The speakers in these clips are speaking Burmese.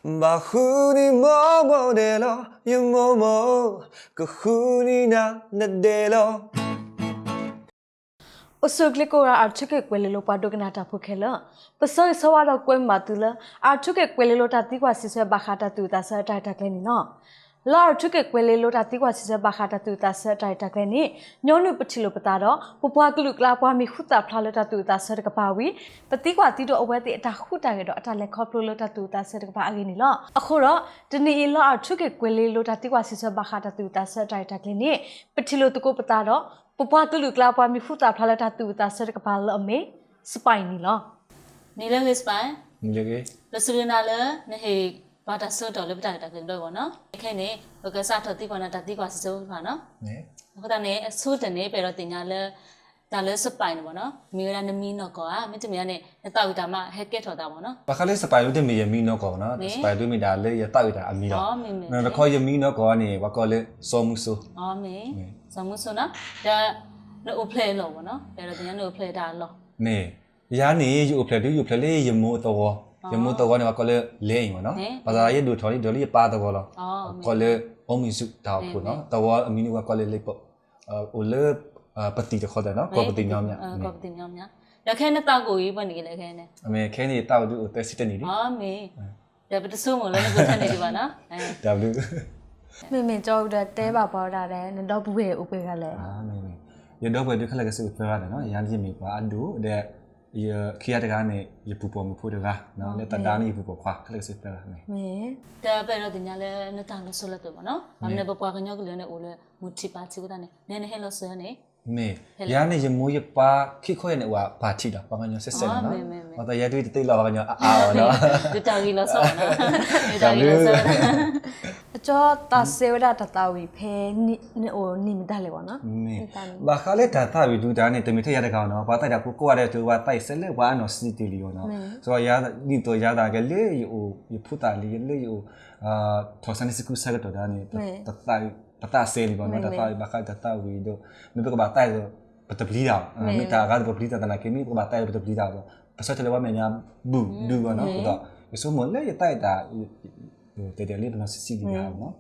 Bahuni momodelo yumomo kahuni na nadelo အစုကလကိုရာအထုကေကွယ်လေလိုပါဒကနာတာဖုခဲလပစောဆောဝါတော့ကွယ်မာတူလအထုကေကွယ်လေလိုတာတိကွာစစ်ဆွဲဘာခတာတူတာဆတာတကလဲနီနော်လာအထုကေကွယ်လေလိုတာတိကွာစစ်ဆွဲဘာခတာတူတာဆတာတကလဲနီညောနုပချီလိုပတာတော့ပပွားကလုကလာပွားမီခုတာဖလာလတာတူတာဆတကပါဝီပတိကွာတိတော့အဝဲတိအတာခုတာကေတော့အတာလက်ခေါပလိုလတာတူတာဆတကပါအကင်းနီလောအခုတော့တနီလာအထုကေကွယ်လေလိုတာတိကွာစစ်ဆွဲဘာခတာတူတာဆတာတကလဲနီပချီလိုတကိုပတာတော့ပပွားကလူကလာပွားမီဖူတာဖလာတာတူတာဆရကပါလအမေစပိုင်နီလောနေလဲလေစပိုင် Nilege လစရနာလဲနေဟေဘာတာဆောတော်လေပတာတာပြင်တော့ဗောနော်ခဲနေဘကစားတော်တိကွာနာတတိကွာစစိုးပါနော် Ne အခုတည်းအဆိုးတနေပဲတော့တင်ညာလဲဒါလဲစပိုင်ဗောနော်မီရနမီနော်ကောမင်းတမရနဲ့တောက်တာမှဟက်ကက်ထော်တာဗောနော် Bakale spy lu de mi yemi no ko na spy lu mi da le ya ta ita ami อ๋อ da မင်းမင်း Na ko yemi no ko ni wa ko le so mu so အော်မင်းစမှုဆိုနော်ဒါနိုဖလေလောဗောနော်ပဲတော့တင်ညာနိုဖလေတာလော Ne ya ni yu play du yu play le yemu to wo yemu to wo ni wa ko le le yin mo no Ba za ye du thori do li pa to wo lo အော် ko le omi su da ko no to wo ami ni wa ko le le po o le pati de ko da no ko pati nyam nya ကောပတင်ညောင်းများလက်ခဲနဲ့တောက်ကိုကြီးပွင့်နေလေခဲနဲ့ Ame ke ni ta du o te sit ni ni အော်မင်းဒါပတဆုမလို့လည်းကိုထနေဒီပါနော်အဲ W မေမေကြောက်တဲ့တဲပါပေါ်တာတဲ့တော့ဘူးရဲ့ဥပေကလည်း Ah me me ye do ba du khala ke su fa da no ya ji mi ba adu de ye khia de ga ne ye pu po mu pho de ga no le ta da ni pu po khwa khala ke su fa da me မေ ဒါပဲတော့တင်ညာလဲနှစ်တောင်လို့ဆိုလက်တော့ဗောနော်။အမနဲ့ပပွားကညောကလေးနဲ့အိုလဲမူတီပါချီကတာနဲ့နည်းနည်းဟဲလို့ဆိုရနေ me ya ne ye mu ye pa khi kho ye ne wa ba thi da pa ga nyo se se no wa ta ye du ti la ba ga nyo a a no ဒီတာကြီးလို့ဆိုနော်ဒီတာကြီးလို့ဆို အကျော်တာဆေဝဒတတဝီဖဲနိဟိုနိမတလေပေါ့နော် me ba kha le da ta wi du da ne te mi the ya de ga no ba ta da ko ko wa de tu wa tai se le wa no si ti li yo no so ya ni to ya da ke le ye phu ta li le yo tho san si ku sa ga to da ni ta ta ပတာဆေလီဘောနော်တာဘာခါတတာဝီဒိုမြေပကဘာတိုင်ပတပလီတာမြေတာကပပလီတာတနာကေမီပကဘာတိုင်ပတပလီတာပစတ်လေဝမညာဘူးဒူဘောနော်တော့ဆိုမလဲရတိုက်တာတဲတဲလေးဘနော်စီဒီညာနော်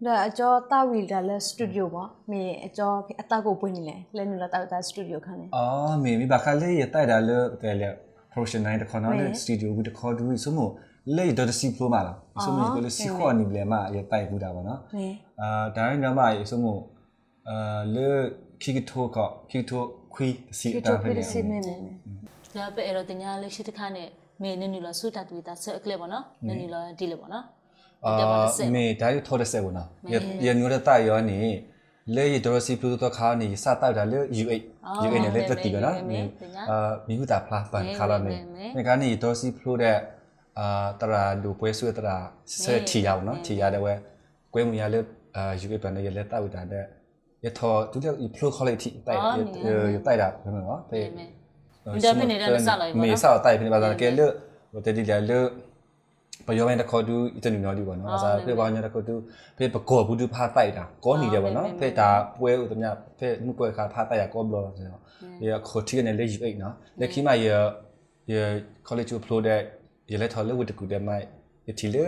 ဒါအကျော်တာဝီဒါလဲစတူဒီယိုပေါ့မေအကျော်အတကိုပွင့်နေလဲလဲနူလာတာစတူဒီယိုခန်းနေ အော်မေမီဘာခါလေးရတိုက်တာလဲတဲလေ professional တခေါ်နော်လေ studio ဘူးတခေါ်ဒူဆိုမလေဒေါ်တစီဖလိုမာလားဆိုမကိုလေစီခေါ်နေလေမရတိုက်ဘူးတာပေါ့နော်ဒါရင်းညမရေဆိုမလေခိကထိုကခိကထိုခွီစီတာဖဲလေ ဒါပဲအဲ့တော့တင်ညာလေးရှိတခါနဲ့မင်းနည်းနည်းလို့ဆူတာတူတာဆက်အကလေးဗောနော်နည်းနည်းလို့ဒီလေဗောနော် မေဒါရထော်တဲ့ဆက်ဘူးနော်ရညိုတဲ့တာရောနေလေဒေါ်စီဖလိုတော့ခါနေစတိုက်တာလေ U8 နဲ့လေတက်တီကနော်မိဟုတာဖလားပန်ခါလာနေဒီကနေဒေါ်စီဖလိုတဲ့တရာဒူပွဲဆွေတရာစေတီရောက်နော်တီရတဲ့ဝဲကွဲမှုရလေယူကေပန်ရဲ့လက်တောက်တာတဲ့ရထောသူတဲ့ဖလိုခေါ်လိုက်တီတိုက်တိုက်တာဘယ်မှာနော်ဖေးဒါပဲနေတဲ့ဆက်လိုက်ပါနော် မေဆောက်တိုက်ဖြစ်နေပါသားကဲလေဟိုတတိလေပယောင်းတဲ့ခေါ်တူအတနူနော်ဒီပေါ့နော်အဲဒါဖေးပေါင်းရတဲ့ခေါ်တူဖေးပကောဘူးတူဖာတိုက်တာကောနေတယ်ပေါ့နော်ဖေးဒါပွဲဥတမဖေးမှုပွဲခါဖာတိုက်ရကောဘလောဆိုတော့ရခေါ်တီနဲ့လေယူအိတ်နော်လက်ခိမရ college upload တဲ့ရလက်ထော်လို့ဝတကူတဲ့မိုက်ရတီလေ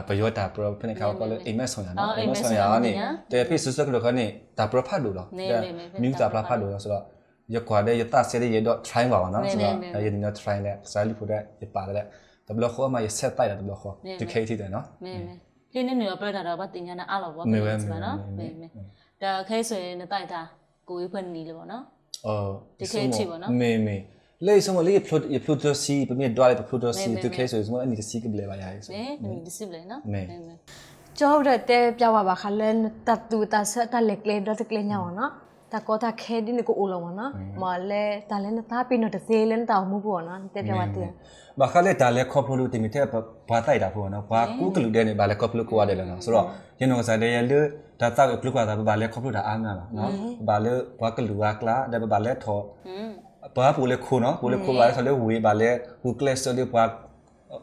ပယောတာပရဖနေခါကောလေအိမ်မက်ဆောင်ရနော်အိမ်မက်ဆောင်ရနေတဲ့ဖေးဆွဆွကလို့ခနဲ့ဒါပရဖတ်လို့လားမြူတာပရဖတ်လို့ဆိုတော့ရကွာတဲ့ရတဆဲတဲ့ရတော့ try ပါပါနော်ဆိုတော့ရနေတော့ try နဲ့စာလီဖို့တဲ့ရပါတယ်တဘလခေါ်မှာရဆက်တိုက်တာတဘလခေါ်ဒီ KT တဲ့နော်မေနည်းနည်းလို့ပြတာတော့ဗတင်ညာနဲ့အားလို့ဗောမေစပါနော်မေဒါခဲဆိုရင်တိုက်တာကိုကြီးဖွင့်နေလေဗောနော်ဒီခဲချီဗောနော်မေလေဆိုမလေးဖလိုတိုစီပမေဒွာလေဖလိုတိုစီတူခဲဆိုစမအနီတစီကဘလေပါရဆိုမေဒီစီဘလေနော်မေ ကျော်တဲ့တဲပြပါပါခလဲတတူတဆက်တလက်လေတော့တကလေးညောင်းနော်တကောတာခဲဒီနကိုအိုလောမနော်မလဲတလဲတာပိနတသေးလဲတောင်မှုပေါ့နော်တဲပြပါတဲ့ဘာခလဲတာလဲခေါပလိုတင်မတဲ့ဘာတိုက်တာပေါ့နော်ဘာကူကလူတဲ့နေဘာလဲခေါပလိုကိုရတယ်နော်ဆိုတော့ရနောစားတဲ့ရလေဒါတောက်ကလူကတာဘာလဲခေါပလိုတာအားနာနော်ဘာလဲဘာကလူကလာဒါဘာလဲထောဘာပူလေခုနော်ပူလေခုဘာလဲဆိုလေဝေးဘာလဲဟူကလက်စတဲ့ဘာ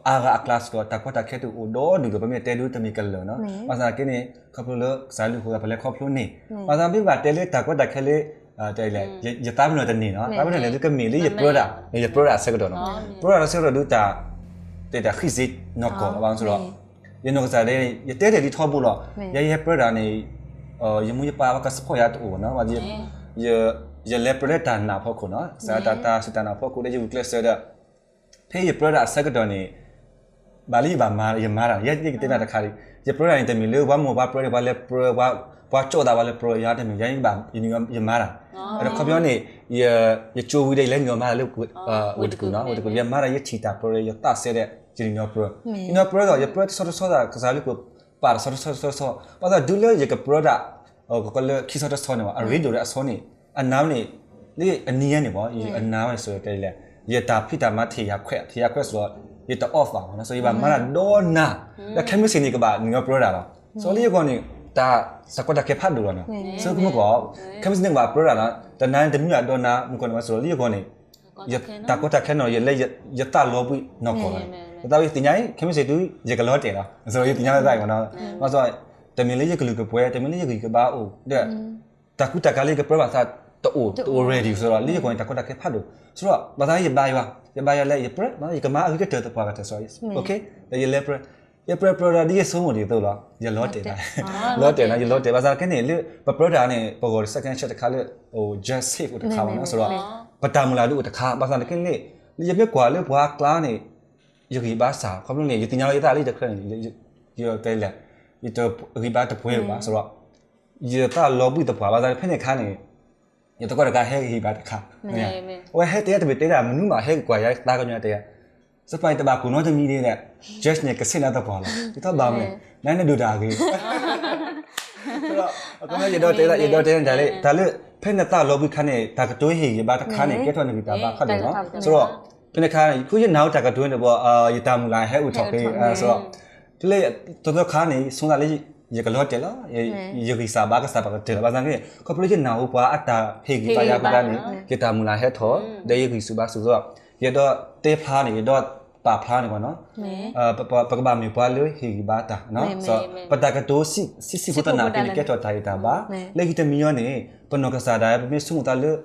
အာဂါကလတ်ကိုတကွတာခဲတူဒိုဒူပမေတဲဒူတမီကလနော်ဘာသာကိနေခေါပလိုဇာလူကိုဘာလဲခေါပလိုနေဘာသာပြပါတဲလေတကွတာခဲလေတဲလေရတာမနော်တနေနော်တာမနော်လေကမီလေးရပရိုဒါဆက်ကတော့နော်ပရိုဒါဆက်တော့ဒူတာ တဲ့တာခိစစ်နော်ကောဘာဆိုတော့ရနော်စားတဲ့ရတဲ့တဲ့ဒီထောဘူးလို့ရပရဒါနေရမှုရပါကစဖို့ရတူနော်ဘာကြီးရလေပရဒါနာဖို့ခုနော်စာတာစတနာဖို့ခုလေယူကလစ်ဆာတဲ့ဖေးရပရဒါစကတော်နေဘာလီဘာမာရမာရာရတဲ့တဲ့တာခါရီရပရဒါနေတမီလေဘာမောဘာပရဘာလေပရဘာကြောတာဘာလေပရရတဲ့မီရိုင်းဘာရမာရာအဲ့တော့ခပြောနေရချိုဝီတဲ့လည်းညောမာလေဝတ်ကူနော်ဝတ်ကူရမာရာရချီတာပရရတာဆဲတဲ့ဂျင်းညောပရညောပရတော့ရပရဆောတာကစားလို့ကိုပါဆောဘာသာဒူလေရကပရဒါကလည်းခိဆောတာဆောနေပါအရီဒိုရအဆောနေအနားနေလေအနီးရနေပေါ့အနားပဲဆိုတဲ့လေရတာဖိတာမထေရခွဲဆိုတော့ရတာ off ပါနော်ဆိုရပါမလာဒေါနာဒါခမစင်းနေကပါညောပရဒါတော့ဆိုလေကောနေတာစကွတ်တကေဖတ်လို့နော်ဆိုကမကောခမစင်းနေကပါပရဒါနော်တနန်တမျိုးဒေါနာမကောနော်ဆိုလေကောနေရတာကွတ်တခဲနော်ရလေရတာလောပိနော်ကောဒါပဲတင်ញိုင်းခမစင်းတူရကလောတယ်လားဆိုရတင်ញိုင်းလိုက်ကောနော်မဆိုတမင်လေးရကလူကပွဲတမင်လေးရကပါအိုတဲ့တကုတကလေးကပရပါစာတိုး ready ဆိုတော့လေးကောတကုတကေဖတ်လို့ဆိုတော့ဘာသာရပါရလဲရပရမရကမာအကတဲ့ပါကတဲ့ဆိုโอเคရလေပရရပရဒီရဆုံးမဒီတော့လားရလောတယ်လားလောတယ်နော်ရလောတယ်ဘာသာကနေလေပရဒါနဲ့ပေါ် second shot တခါလေဟို just save တခါပါနော်ဆိုတော့ပတာမလာလို့တခါဘာသာကနေလေရပြကွာလေဘွာကလာနေရကြီးပါစာခမလို့နေရတင်ညာရတာလေးတခါနေရတဲလေရတော့ရီပါတပွဲပါဆိုတော့ရတာလောဘူးတပွားဘာသာဖက်နေခါနေရတော့ကဟဲရီပါတခါဝဲဟဲတဲ့တပိတဲတာမနုမှာဟဲကွာရတာကညတဲ့စပိုင်တဘာကုနော်တမီလေးနဲ့ just နဲ့ကစင်လာတော့ပါလားဒီတော့ဘာမလဲနိုင်နေဒူတာကြီးဆိုတော့အခုမှရတော့တဲဒါလေဖက်နေတာလောဘူးခါနေတာကတွင်းဟီရပါတခါနေကဲထွန်းနေပြီတာပါခတ်တယ်နော်ဆိုတော့ဖက်နေခါခုရနောက်တာကတွင်းတယ်ပေါ့ရတာမလာဟဲဦးထောက်ပေးဆိုတော့ဒီလေတော်ခါနေဆုံးလာလေးရကလောတယ်လားရကိစာဘာကစားပါတဲ့ဘာသာကကော်ပိုရေးရှင်းနာဥပါအတာဖေဂီပါရပါကနေကတာမူလာဟဲထောဒေယကိစုပါဆိုတော့ရတော့တေဖာနေရတော့ပါဖာနေပေါ့နော်ပကဘာမီပွားလို့ဟီဘာတာနော်ဆိုပတာကတိုစီဖူတနာတင်ကဲထောတိုင်တာပါလေဂီတမီယောနေပနောကစားဒါပမေဆုမတာလို့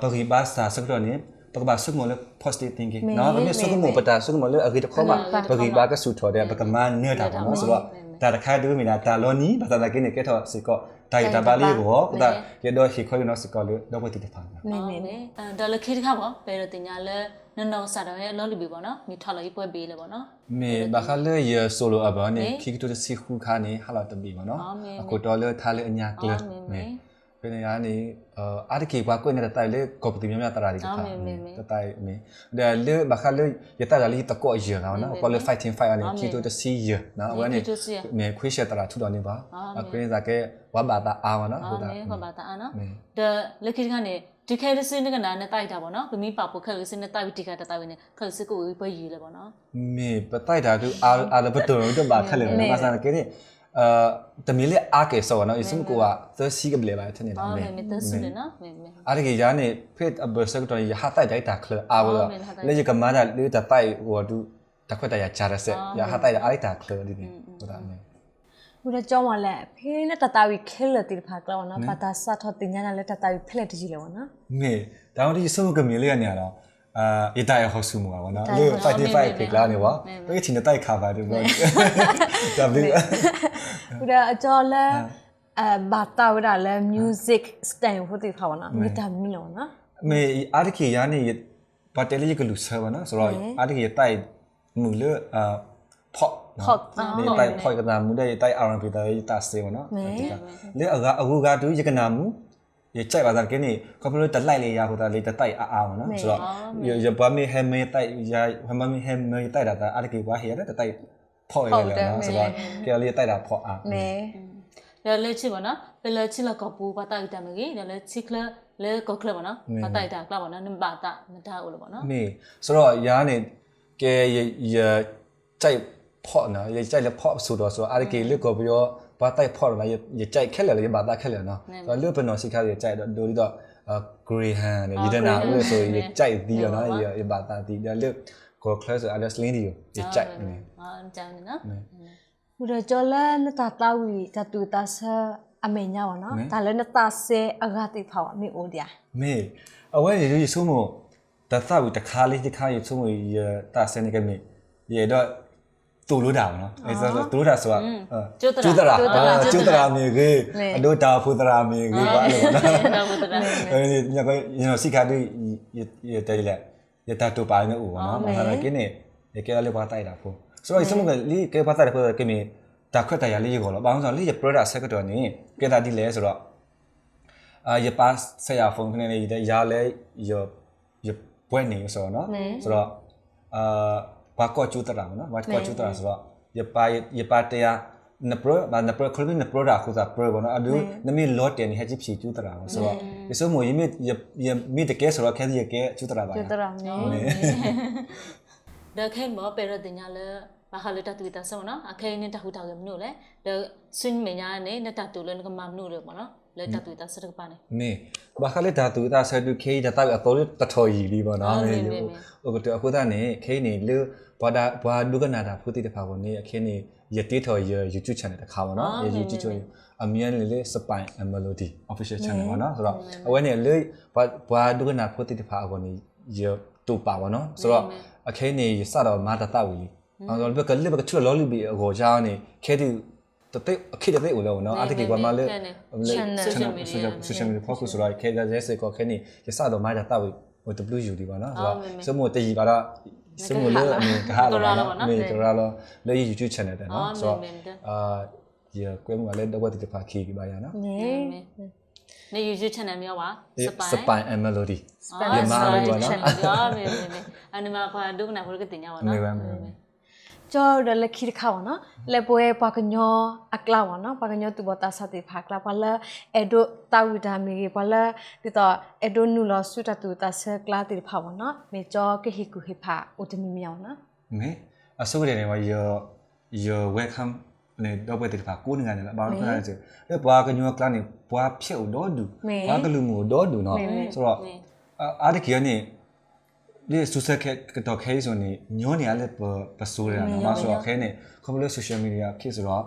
ပဂီဘာစာစကတော့နေပကဘာဆုမလို့ positive thinking နော်ပမေဆုမပတာဆုမလို့အဂီတခေါ်မှာပဂီဘာကဆူထော်တဲ့ပကမန်နေတာပေါ့နော်ဆိုတော့ဒါတခါတူမီနာတာလောနီဘာသာကိနေကဲထောစီကောတိုင်တာပါလေးကိုဒါရတော့ဟီခွေနော်စီကောလို့တော့ဝတိတဖာနေဒါလခေတခါပေါ့ဘယ်တော့တင်ညာလဲနော်စားတော့လောလီပြီပေါ့နော်မိထော်လေးပွဲပေးလေပေါ့နော်မေဘာခလေရဆိုလိုအဘာနေခိကတူစီခုခါနေဟာလာတဘီပေါ့နော်အခုတော်လေထားလေအညာကလမေပြနေရနေအာတကေကွာကိုနေတဲ့တိုင်လေကော်ပတီမြမြတရာဒီကတိုင်မေဒါလေဘာခလေရတာလေတကောရနော်ကောလေ fighting fight အနေခိတူတစီရနော်ဝနေမေခွေးရှက်တရာထူတော်နေပါအခုနေစားကဲဝဘာတာအာနော်ဟုတ်တာဝဘာတာအာနော်ဒါလက်ခိကနေဒီခဲစင်းကနာနဲ့တိုက်တာပေါ့နော်ဗမီပါပုခဲစင်းနဲ့တိုက်ပြီးဒီကတိုက်ဝင်နေခဲစကိုပွဲရေးလေပေါ့နော်မေပတိုက်တာသူအာလဘတော်တော့ဘာခက်လေနော်ဘာသာကဲနေတမီလေအားကေဆောနော်အစမကိုကသစီကဘလေပါတဲ့နေနော်မေမေသဆုလေနော်မေအားကေယာနေဖေ့အဘစကတော့ရဟာတိုက်တာခလအာဝလေကမာဒါလေတတိုက်ဟိုတူတခွတ်တရချာရဆက်ရဟာတိုက်အားတာခလဒီနေဟုတ်တာမေဘုရားကြောင်းပါလေဖေးနဲ့တတဝီခဲလက်တိဖာကလောနော်ဘာသာစတ်ထတင်ညာနဲ့တတဝီဖလက်တကြီးလေနော်မေဒါတော့ဒီစမကမီလေကနေရတော့ရတာရဟောဆူမှာပေါ့နော်လေ55ဖေကလာနေပါဘယ်ချင်းတိုက်ခါပါတယ်ပေါ့ဒါဘီဘုရားအကျော်လဲဘာတာဝရလဲ music stand ဖို့တိဖာပါနော်မိတာမီလောနော်မေအားတကေရနေဘာတယ်လေကလူဆာပါနော်ဆိုတော့အားတကေတိုက်မူလေဖော့နေတိုက်ဖော့ကနာမူတဲ့တိုက် R&B တဲ့တာစေပေါ့နော်လေအခုကတူရကနာမူရကြိုက်ပါသားကင်းနေကော်ပိုရေးတလိုက်လေရဟိုတာလေတတိုက်အားနော်ဆိုတော့ရဘာမီဟဲမေတိုက်ရဟမမီဟဲမေတိုက်တာအားတကေဘာဟဲတဲ့တိုက်ဖော့ရလေနော်ဆိုတော့ကဲလေးတိုက်တာဖော့အားမေရလေချစ်ပါနော်ပလေချစ်လကောပူဘာတိုက်တယ်မကြီးရလေချစ်ကလေကောကလပါနော်ဘာတိုက်တာကလပါနော်နဘာတာမထားဘူးလို့ပေါ့နော်မေဆိုတော့ရားနေကဲရကြိုက်ဖော့နော်ရကြိုက်လေဖော့ဆိုတော့အားတကေလေးကောပြောဘာတိုက်ဖော့လာရကြိုက်ခက်လေဘာတာခက်လေနော်ဆိုတော့လွတ်ပနော်စိခါရကြိုက်တော့ဒိုလီတော့Greyhound နဲ့ရဒနာဦးဆိုရကြိုက်ပြီးတော့နော်ရဘာတာဒီဒါလွတ်ကိုကလဆိုAlice Lin ဒီရကြိုက်နေကြိုက်နေနော်ဘုရားကျော်လဲနတာတာဝီတတူတာဆာအမေညာပါနော်ဒါလည်းနတာဆဲအဂတိဖောက်အမေအိုဒီယာမေအဝဲရည်ဆိုမို့တသဝီတခါလေးတခါရဆိုမို့တာဆဲနေကမေ也到တူလို့တာနော်အဲဆိုတူလို့တာဆိုတာ ကျုတရာ ကျူတရာမြေကြီးအဒိုတာဖူတရာမြေကြီးပါလို့နော် နော်ဟုတ်တယ် အဲဒီညကညစီခါတူရတဲလေရတာတူပါနေဦးပါနော်ဟာလည်းကင်းနေရကဲလေးပါတိုက်တာဖို့ဆိုတော့စမကလေးကဲပါတိုက်ဖို့ကင်းနေတာခွတ်တရလေးကိုတော့ဘာလို့ဆိုလေးရ product sector နေကဲတာဒီလဲဆိုတော့ရပါဆရာဖုန်းခနဲ့နေရလဲရပွဲနေဆိုတော့နော်ဆိုတော့ဘာကောကျူတရာနော်ဘာကောကျူတရာဆိုတော့ရပါတရားနပရဘာနပရခလဘင်းနပရဒါခုစားပရဘောနော်အဒူနမီလော့တယ်နေဟချိဖြီကျူတရာဆိုတော့ဒီဆိုမို့ယမီတကဲဆိုတော့ခဲစီကဲကျူတရာပါ ကျူတရာနော် ဒါခဲမောပေရတင်ညာလဲဘာခလတတူတာဆောနော်အခဲနေတခုတောက်ရမလို့လေဒါဆွင်းမညာနေနတတူလဲကမမနုလေပေါ့နော်လဲတတူတာစရကပါနေ မေဘာခလက်ဒါတူတာဆက်တူခေးဒါတော့အတော်တထော်ရီလီပေါ့နော်မေဟိုကတော့အခုသားနေခေးနေလူဘာဒုကနာတာဖူတီတဖာကိုနေအခင်းနေရတေးထော်ရ YouTube channel တခါပေါ့နော် YouTube channel အမြန်လေးစပိုင် melody official channel ပေါ့နော်ဆိုတော့အဝဲနေလေဘာဒုကနာဖူတီတဖာကိုနေရတူပါပေါ့နော်ဆိုတော့အခင်းနေစတော့မာတတဝီလီအော်ဘက်ကလေဘက်ကချွတ်လော်လီဘီအကိုချောင်းနေခဲတူတတိအခက်တည်းဦးလို့နော်အတကယ်ကမှလည်း social media focus ဆိုတော့ခဲကြတဲ့စေကောခဲနေရစတော့မာတတဝီဟို WU ဒီပါနော်ဆိုတော့စမို့တကြီးပါတော့စမို့လေအမေကဟာလာနော်မေကရာလောလေ YouTube channel တဲ့နော်ဆိုတော့ရကွဲမှုကလည်းတော့တိတဖာခီပါရနော်နေ YouTube channel မျိုးပါစပိုင် melody ရမလို့ပါနော်မေအနမခွာဒုက္ခနာဘုရကတင်ညာပါနော်ကျော်ရလက်ခိခါဝနော်လက်ပွဲပါကညောအကလာဝနော်ပါကညောသူဘတာစတိဖာကလာပါလာအဒိုတာဝီတာမီပါလာဒီတော့အဒိုနူလောဆွတာတူတာဆက်ကလာတိဖာဝနော်မေကျော်ကဟီကူဟီဖာဥတမီမြောင်နော်မေအစိုးရနေမှာyour welcome နေတော့ပဲတိဖာကိုနေငါလည်းဘာလို့ခါလဲဆိုတော့ဘာကညောကလာနေဘွာဖြုတ်တော့ဒူဘာကလူမျိုးတော့ဒူနော်ဆိုတော့အားတကယ်နေဒီစူဆက်ကတော့ခဲဆိုနေညောနေရလဲပစိုးရနော်ဆိုတော့ခဲနေကွန်ပျူတာ social media ဖြစ်ဆိုတော့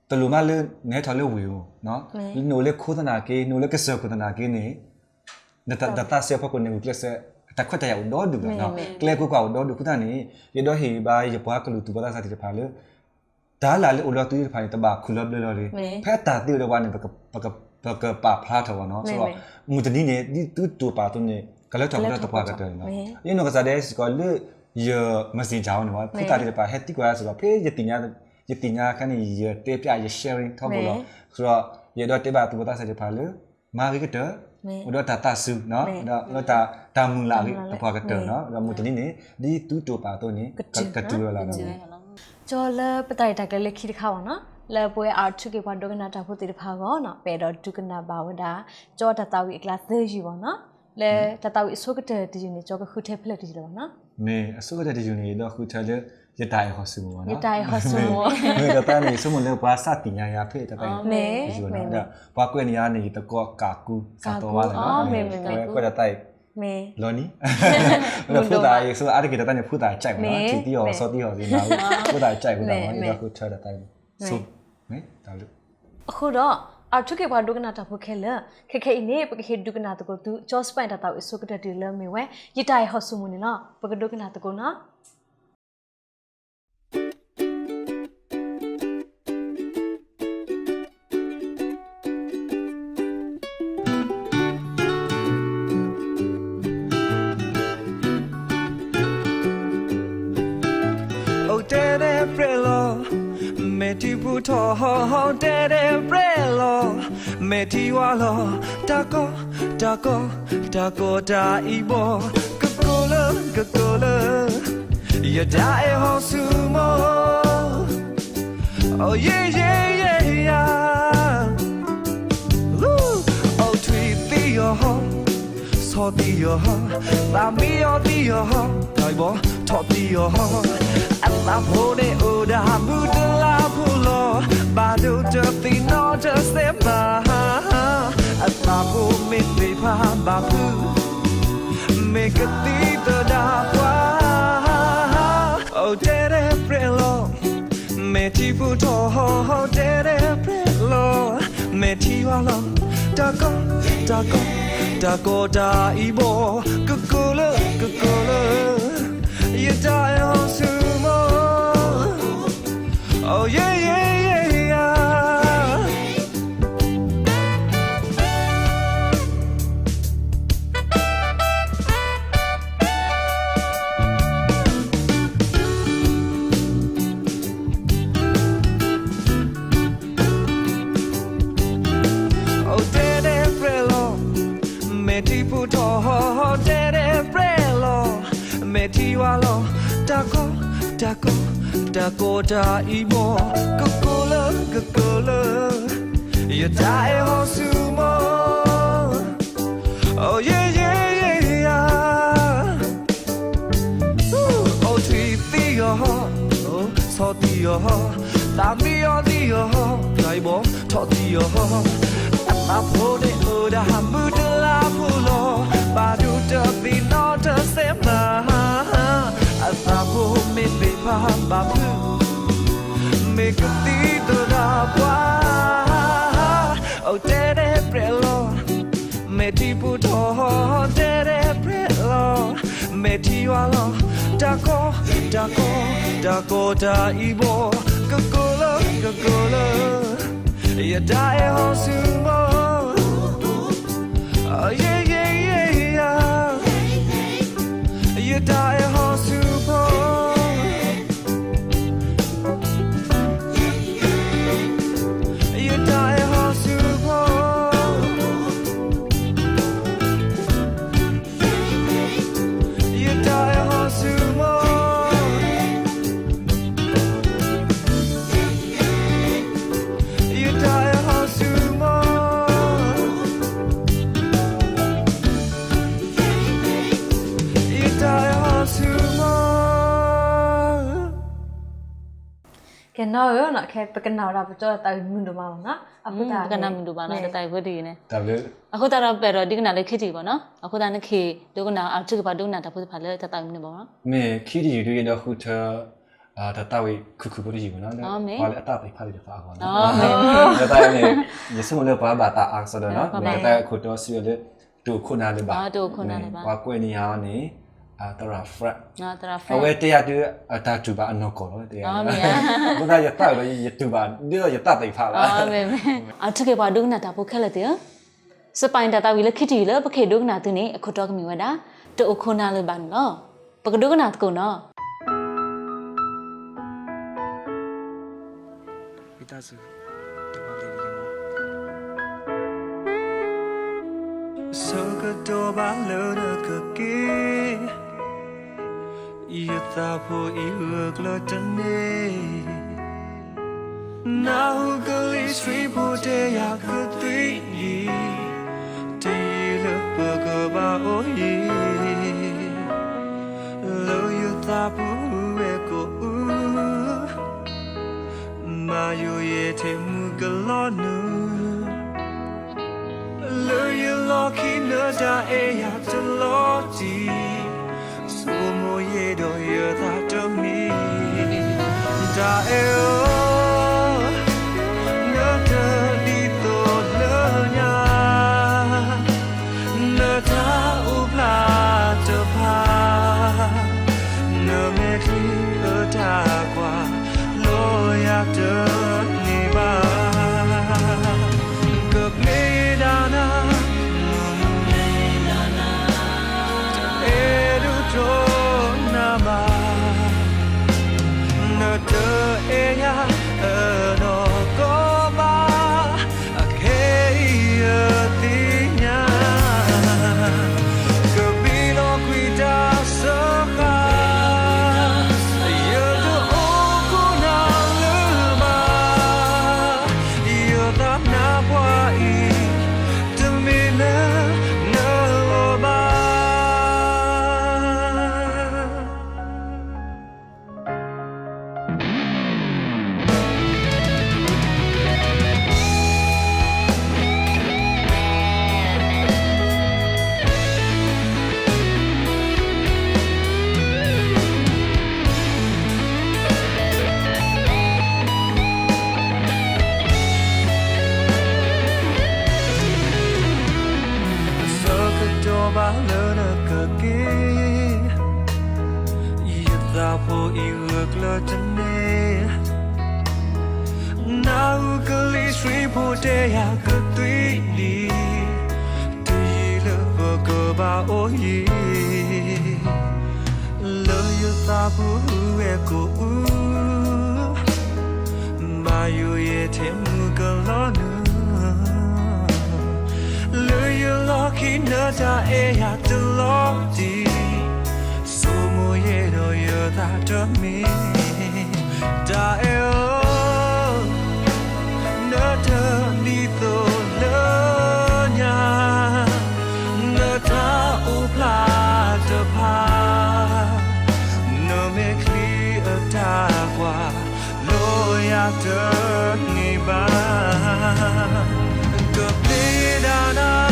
တလူမလဲနေထော်လဲဝေဘူးနော်နိုလဲခိုးသနာကေနိုလဲကဆောခိုးသနာကေနေဒတာဆေဖကိုနေကလဆက်တခွတ်တရတော့ဒူနော်ကလဲကိုကတော့ဒူခုတနေရတော့ဟေဘာရပွားကလူတူပါသားစားတိဖာလဲဒါလာလေအိုလောတူဖာနေတဘာခုလောလောလေဖက်တာတိတော့ကနေပကပါဖလာတော့နော်ဆိုတော့မူတနီနေဒီတူပါတော့နေကလည်းတော့တော့ပွားကြတယ်နော်ဒီနော်ကစားတဲ့စကလေရမစင်ချောင်းနော်ဖူတာတဲ့ပါဟက်တီကွာဆိုတော့ဖေးရတင်ညာခဏရတေးပြရ sharing ထောက်လို့ဆိုတော့ရတော့တေးပါတူတာဆက်ကြပါလေမာရီကတဟိုတော့တာဆူနော်တော့တာမူလာလေတပွားကတနော်တော့မူတနီနေဒီတူပါတော့နေကတူရလာနော်ကျော်လပတိုင်တကလက်ခိခါဝနော်လဲပွဲအာထုကေဘဒုကနာတာဖို့တိဖာကောနော်ပေတော့ဒုကနာဘာဝဒါကျော်တတဝီကလတ်သေးယူပါနော်လဲတတဝီအစိုးကတဲ့ဒီယူနေကျော်ကခုထဲဖလက်ဒီလောပါနော်မေအစိုးကတဲ့ဒီယူနေတော့ခုထဲလေရတိုင်ဟောဆူပါနော်ရတိုင်ဟောဆူမေတတန်နေစမလဲဘာစတင်ညာဖေးတတိုင်ယူနော်ဘာကွဲနေရနေတကောကာကူစာတော်ပါလေနော်ကွဲတတိုင်မေလော်နီလော်ဖူတာရေဆိုအားရကတတန်ဖူတာကြိုက်ပါနော်တီတီဟောစောတီဟောဒီနာဖူတာကြိုက်ဘူးနော်ဒီတော့ခုထဲတတိုင်ဆိုမေဒါလို့အခုတော့အထုကေဘဒုကနာတာဖို့ခဲလခေခေနေပခေဒုကနာတကိုသူဂျော့စပိုင်တာတောက်ဆုကတတီလမေဝဲရတိုင်ဟောဆူမူနေနော်ပကဒုကနာတကိုနော်Meti puto ho dede brelo Meti walo Dako da ibo Kukula Yada e ho sumo Oh yeah Oh tweet the ho So the ho La mi the ho Taibo Top the ho La pone oda mudala pulo badu jati no just them atma po me te pa ba pu me kati to da kwa oh dere prelo me ti pu to ho dere prelo me ti walo da da ibo kukula you die on sumo da imo kokola you die hosumo oh yeah oh treat the oh so the ta mi yo the dai bo tho the ma pho de oda mu de la phulo ba du de bi no de se ma asa pho me be ba pu me kuti de la bwa oh de prelo me ti pu tho de prelo me ti wa lo da ko da ibo kokola you die hosumo oh yeah you die hosumo you die hosumo you die hosumo you die hosumo you die hosumo ကဲနော်ရောနော်ခဲပကနာရာပကြောတာမြွန်တို့ပါနော်အခုဒါ ကနမတူပါနော်တိုင်ဝဒီနေ ဒါပဲ အခုတော့ပဲတော့ဒီကနာလေးခစ်ကြည့်ပါနော်အခုဒါနဲ့ခေဒုကနာအချစ်ကပါဒုနာတဖို့ဖာလဲတိုင်နေပါနော် မေခီဒီယူရတဲ့ခုထဒါတာဝေခုပရီယူနော်ဘာလဲအတားပိဖားရဖားကောနော်ဒါတိုင်းနေရစမလို့ဘာဘာတာအားဆိုတော့နော်ဒါတိုင်းခုတော့စီရလေတူခုနာလေပါဘာကွယ်နေရနေတရာဖရက် နော်တရာဖရ အဝဲတရားတူအတာတူပါအနော်ကောလို့တရားဘုရားရတာလို့ရတူပါဒီတော့ရတာပိဖားလား အော်မေအချစ်ကပါဒုကနာတဖို့ခက်လက်တဲ့စပိုင်တတာဝီလက်ခစ်တီလပခေဒုကနာသူနေအခုတော့ကမြဝတာတူခုနာလေပါနော်ပကဒုကနာတကုနော် Itazu tawali so good to ba lo de ke yata pho ihu klo tane now gully street po de ya ku twi ni te lo go ba o ye lo yata pho e ko ma yo ye te mu galonu lo you lucky no da e ya to lo ti so mo ye do ye da to me da e o no da di to lo nya no da u bla to pa no me ti o da kwa lo ya to ni ba go me da na edu to na ma no to e ya no ko ba a ke ya ti nya go be lo qui da so ka you do o ko na lu ma you da na bwa I to me na no ba so good to ba lo na ka ke yata pho I work lo tane now gully street po de ya ku twi ni te lo go ba o ye lo yata pho e ko ma yo ye te mu galonu lo you lucky no da e ya to lo ti so mo ye do yo that to me da no to ni to lo nya no ta upla to pa no me clear ta kwa lo ya to ni ba go play dana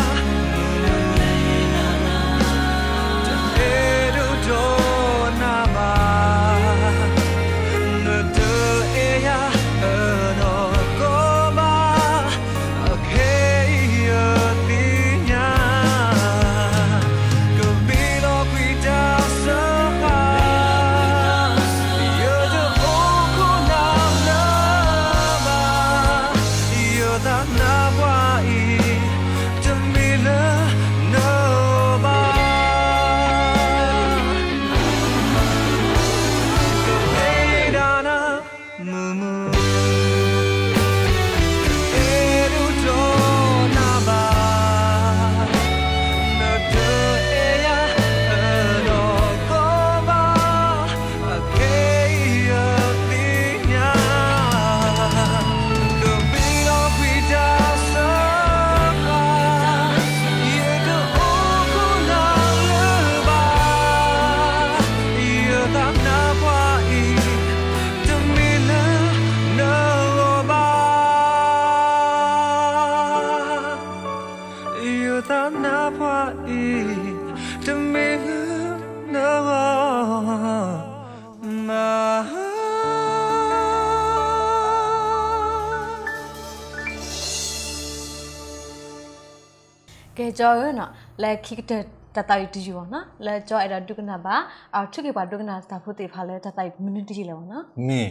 ကဲကြော်ရနော်လက်ခိကတဲ့တတိုင်တီယူပါနော်လက်ကြော်အဲ့ဒါဒုက္ခနာပါအော်ထုကေပါဒုက္ခနာတာဖို့တေဖာလဲတတိုင်မိနစ်တီလဲပါနော် မေ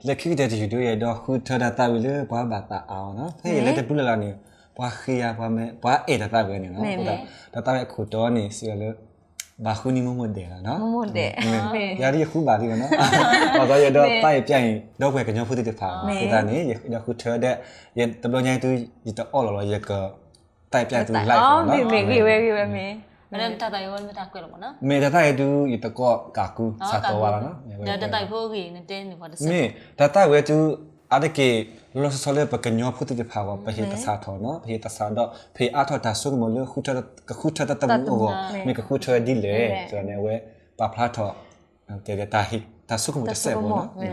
လက်ခိတဲ့တီတို့ရတော့ခုထတာတာဝီလေဘွားဘာတာအောင်နော်ဟဲ့လက်တပူလာနေဘွားခီယာဘွားမဲဘွားအေတာတာပဲနေနော်တတာရဲ့ခုတော့နေစီလေဘာခုနီမမတယ်နော် မမတဲ့ ရာဒီခုပါဒီနော်ဘာသာရတော့တိုင်ပြိုင်တော့ခွဲကညဖို့တေဖာဆိုတာနေရခုထတဲ့ရတဘလညိုင်းသူရတော့အော်လောရကတိုင်ပြိုင်သူလိုက်နော် မေမေကြီးဝဲကြီးဝဲမေ မနေ့တတိုင်ဝဲမတာကွယ်လို့ပေါ့နော် မေတတိုင်တူရတကောကာကူစာတော်လာနော် ဒါတတိုင်ဖို့ကြီးနဲ့တင်းနေပါတစ မေတတိုင်ဝဲတူအားတကေလောဆောလေပကညောဖို့တေဖာဝပဟေတစာတော်နော်ပဟေတစာတော့ဖေအားထတာဆုမလို့ခုထတတဘူမေကခုထဒီလေဆိုနေဝဲပပလာတော့တေကတာဟိတဆုကမတဆေဘောနော် မေ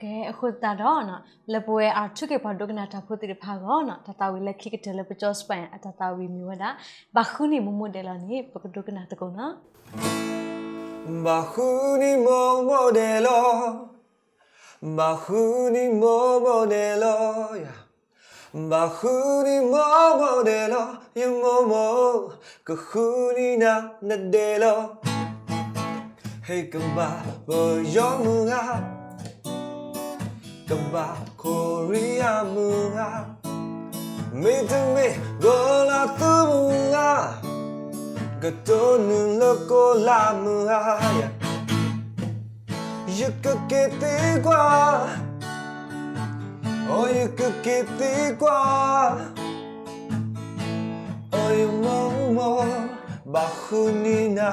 ကဲအခုတာတော့နော်လပွဲအာထုကေပါဒုက္ခနာတာဖို့တေဖာကောနော်တတဝီလက်ခိကတဲ့လပချောစပန်အတတဝီမျိုးဒါဘခုနီမမတယ်လာနေပကဒုက္ခနာတကုနော် Bahuni mo modelo Bahuni mo modelo ya Bahuni mo modelo you momo Kahuni na nadelo Hey kamba bo yomunga Kamba Korea munga Me to me go la tumunga Katonu loko la muaya You could get the gua Oh you could get the gua Oh you momo Bahunina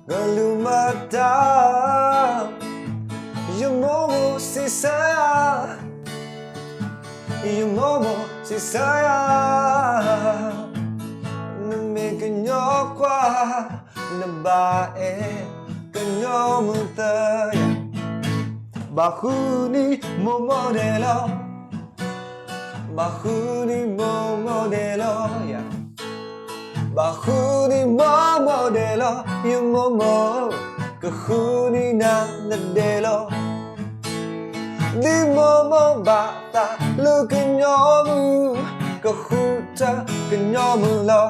Galumata You momo sisaya You momo sisaya Make your qua na ba e kanyo muta Bahuni mo modelo Bahuni mo modelo ya Bahuni mo modelo you momo kahuni na nadelo Di momo bata look in your mood kahuta kanyo mulo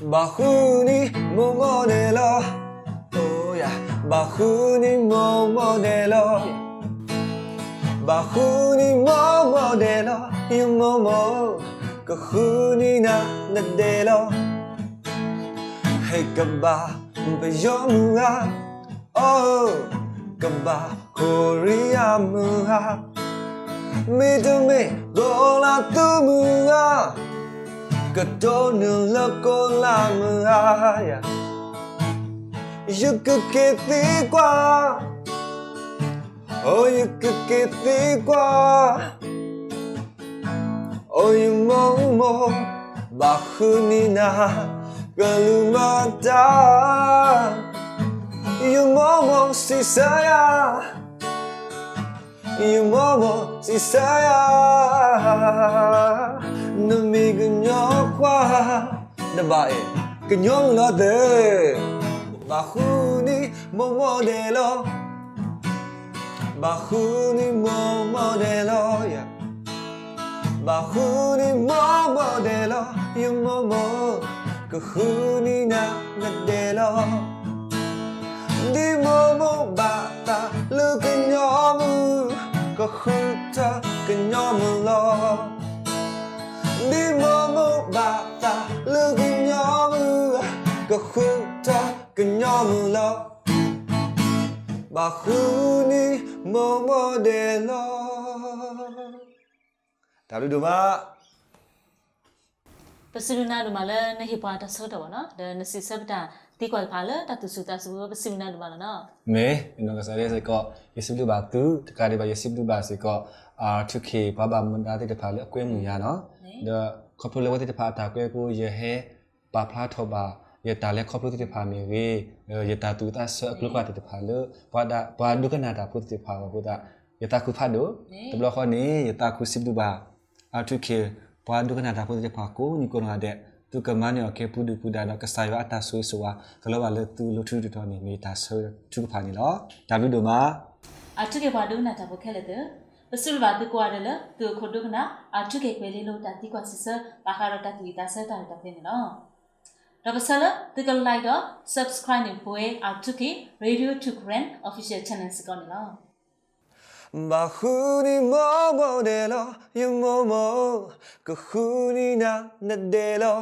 Bahuni mo modelo Oh yeah Bahuni mo modelo Bahuni mo modelo You momo Kahuni na nadelo Hey kaba ไปยอมือโอ้กับบาโคริยามือไม่ต้องไม่โกลาตูมือกระโดดหนึ่งแล้วก็ลามืออยู่ก็เก็บดีกว่าโอ้อยู่ก็เก็บดีกว่าโอ้ยมองบาคืนนี้นะก็ลืมมาตาอยู่มองสิสายอยู่มองสิสายน้ำมีกันยอกว่าน้ำบ่ายกันยองละเด้บาคืนนี้มองเดลบาคืนนี้มองเดลบาคืนนี้มองเดลอยู่มองก็คืนนี้นะเดลดีมองบาตาลูกกันยอมือก็คือเธอกันยอมือรอดีมองบาตาลูกกันยอมือก็คือเธอกันยอมือรอบาคืนนี้มองเดลဒါလူတို့မှာ ပစလူနာတို့မှာလည်းနေဟိပွားတဆောတော့ဗောနော်ဒါနစီဆက်တာတီကွာဖာလဲတတူစုတဆူပစလူနာတို့မှာလားနော် မဲနော်ကစားရဲစကောယစီလူဘာတူတကားတွေပါယစီလူဘာစကောထုခေဘာဘာမန်ဒါတဲ့ဖာလေအကွဲမှုရနော်ဒါခေါပလိုဝတ်တဲ့ဖာတာကွဲကိုယဟဲပါဖလားထောပါယတာလေခေါပလိုတဲ့ဖာမေရေယတာတူတာဆကလုကတဲ့ဖာလေဘာဒုကနာတာဖုတ်တဲ့ဖာဘုဒယတာခုဖတ်တော့တဘလခေါနေယတာခုစီလူဘာထုခေဘာဒုကနာတာဖုတ်တဲ့ဖာကိုနီကိုနာတဲ့သူကမန်ရောကေပူဒူပူဒါတော့ကဆိုင်ဝအတာဆွေးဆိုကလောပါလေသူလူထူတူတော်နေမိတာဆွေးသူကဖာနေလောဒါလူတို့မှာ Atuke badu na tabu kelede. Besul badu ko adela tu khodu na atuke kweli lo tati ko sisa bahara tati ta sa ta ta phen no. Da basala tu kal like do subscribe ni poe atuke radio to grand official channel se ko ni lo. ဘာခုနီမောမောတယ်လောယမောမောကခုနီနာနဲ့တယ်လော